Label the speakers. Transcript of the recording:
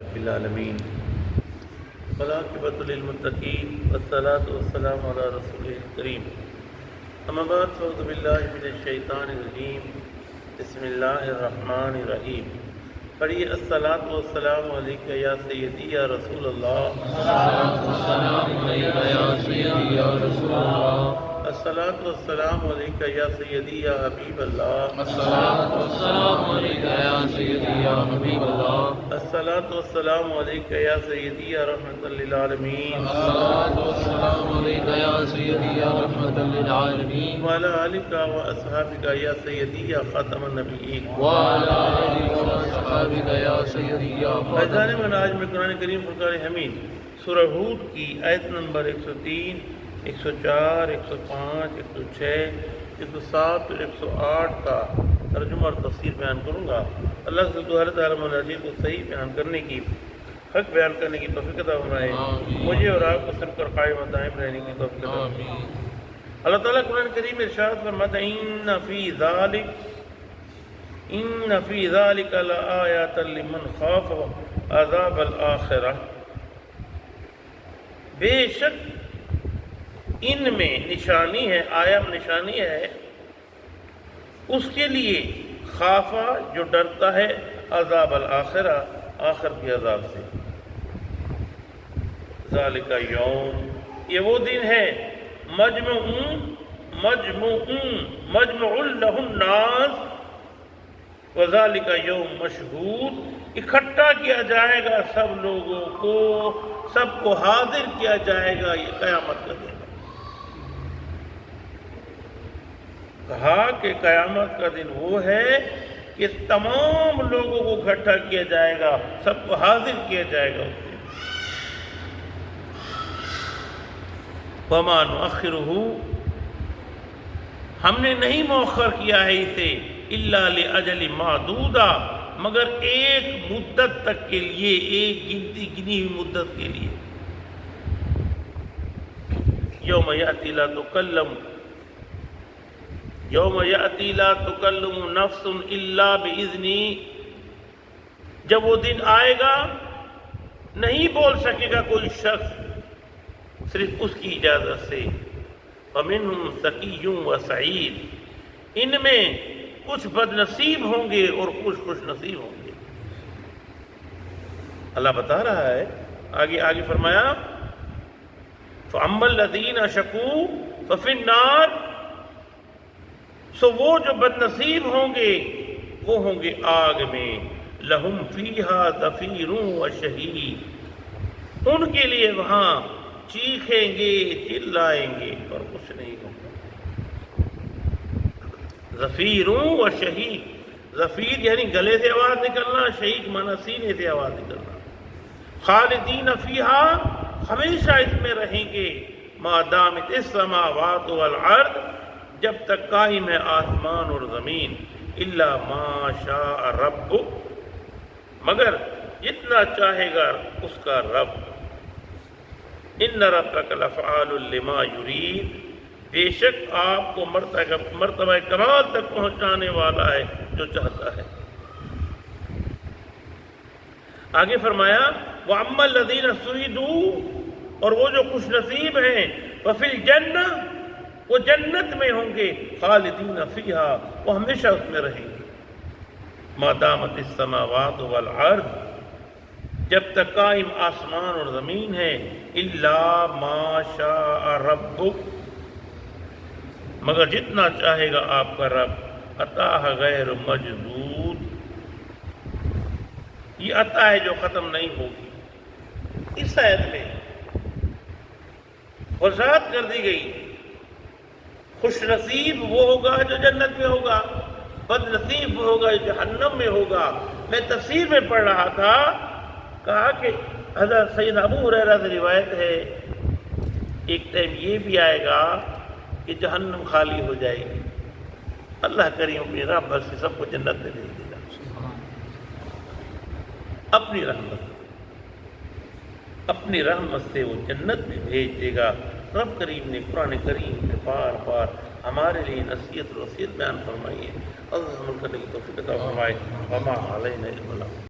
Speaker 1: رب العالمین والعاقبۃ للمتقین والصلاۃ والسلام علی رسول الکریم اما بعد فاعوذ باللہ من الشیطان الرجیم بسم اللہ الرحمن الرحیم پڑھیے الصلاۃ والسلام علیک یا سیدی یا رسول اللہ الصلاۃ والسلام علیک یا سیدی یا حبیب اللہ
Speaker 2: الصلاۃ والسلام علیک یا سیدی یا حبیب اللہ
Speaker 1: الصلاۃ والسلام علیک یا سیدی یا رحمۃ للعالمین
Speaker 2: الصلاۃ والسلام علیک یا سیدی یا رحمۃ للعالمین
Speaker 1: وعلی آلک و اصحابک یا سیدی یا خاتم النبیین
Speaker 2: وعلی آلہ وصحبہ یا سیدی یا
Speaker 1: فیضان مناج میں قرآن کریم فرقان حمید سورہ ہود کی آیت نمبر 103 104 105 106 107 اور 108 کا ترجمہ اور تفسیر بیان کروں گا۔ اللہ سے تو ہر تعالیٰ مناجی کو صحیح بیان کرنے کی حق بیان کرنے کی توفیق عطا فرمائے، مجھے اور آپ کو سن کر قائم و دائم رہنے کی توفیق عطا فرمائے۔ اللہ تعالیٰ قرآن کریم میں ارشاد فرماتا ہے ان فی ذالک لآیات لمن خاف عذاب الآخرہ، بے شک ان میں نشانی ہے، آیا نشانی ہے اس کے لیے خافا جو ڈرتا ہے عذاب الآخرہ، آخر کے عذاب سے۔ ذالک یوم، یہ وہ دن ہے مجمع لہ الناس وذالک یوم مشہود، اکٹھا کیا جائے گا سب لوگوں کو، سب کو حاضر کیا جائے گا، یہ قیامت کا دن۔ کہا کہ قیامت کا دن وہ ہے کہ تمام لوگوں کو اکٹھا کیا جائے گا، سب کو حاضر کیا جائے گا اس دن۔ وَمَا نُؤَخِّرُهُ، ہم نے نہیں مؤخر کیا ہے اسے، إِلَّا لِأَجَلٍ مَعْدُودًا، مگر ایک مدت تک کے لیے، ایک گنی ہوئی مدت کے لیے۔ یوم یأتی لا تکلم نفس الا بإذنی، جب وہ دن آئے گا نہیں بول سکے گا کوئی شخص صرف اس کی اجازت سے۔ وَمِنْهُمْ شَقِيٌّ وَسَعِيدٌ، ان میں کچھ بد نصیب ہوں گے اور کچھ خوش نصیب ہوں گے۔ اللہ بتا رہا ہے، آگے فرمایا فَأَمَّا الَّذِينَ شَقُوا فَفِي النَّارِ، سو وہ جو بد نصیب ہوں گے وہ ہوں گے آگ میں، لَهُمْ فِيهَا زَفِيرٌ وَشَهِيقٌ، ان کے لیے وہاں چیخیں گے چلائیں گے اور کچھ نہیں ہوگا۔ زفیر و شہیق، زفیر یعنی گلے سے آواز نکلنا، شہیق مانا سینے سے آواز نکلنا۔ خالدین فیہا، ہمیشہ اس میں رہیں گے، ما دامت السماوات والارض، جب تک قائم ہے آسمان اور زمین، الا ما شاء ربک، مگر جتنا چاہے گا اس کا رب۔ ان ربک لفعال لما یرید، بے شک آپ کو مرتبہ کمال تک پہنچانے والا ہے جو چاہتا ہے۔ آگے فرمایا وَأَمَّا الَّذِينَ سُعِدُوا، اور وہ جو خوش نصیب ہیں، وَفِي الْجَنَّةِ، وہ جنت میں ہوں گے، خالدین فیہا، وہ ہمیشہ اس میں رہیں گے، ما دامت السماوات والارض، جب تک قائم آسمان اور زمین ہے، الا ما شاء ربک، مگر جتنا چاہے گا آپ کا رب۔ عطا غیر مجدود، یہ عطا ہے جو ختم نہیں ہوگی۔ اس آیت میں وضاحت کر دی گئی، خوش نصیب وہ ہوگا جو جنت میں ہوگا، بد نصیب وہ ہوگا جو جہنم میں ہوگا۔ میں تفسیر میں پڑھ رہا تھا، کہا کہ حضرت سید ابو ہریرہ سے روایت ہے، ایک ٹائم یہ بھی آئے گا کہ جہنم خالی ہو جائے گی، اللہ کریم اپنی رحمت سے سب کو جنت میں بھیج دے گا، اپنی رحمت سے وہ جنت میں بھیج دے گا۔ رب کریم نے قرآن کریم میں بار بار ہمارے لیے نصیحت اور وصیت بیان فرمائی ہے۔ اللہ عمل کرنے کی توفیق عطا فرمائے۔ وما علینا الا البلاغ۔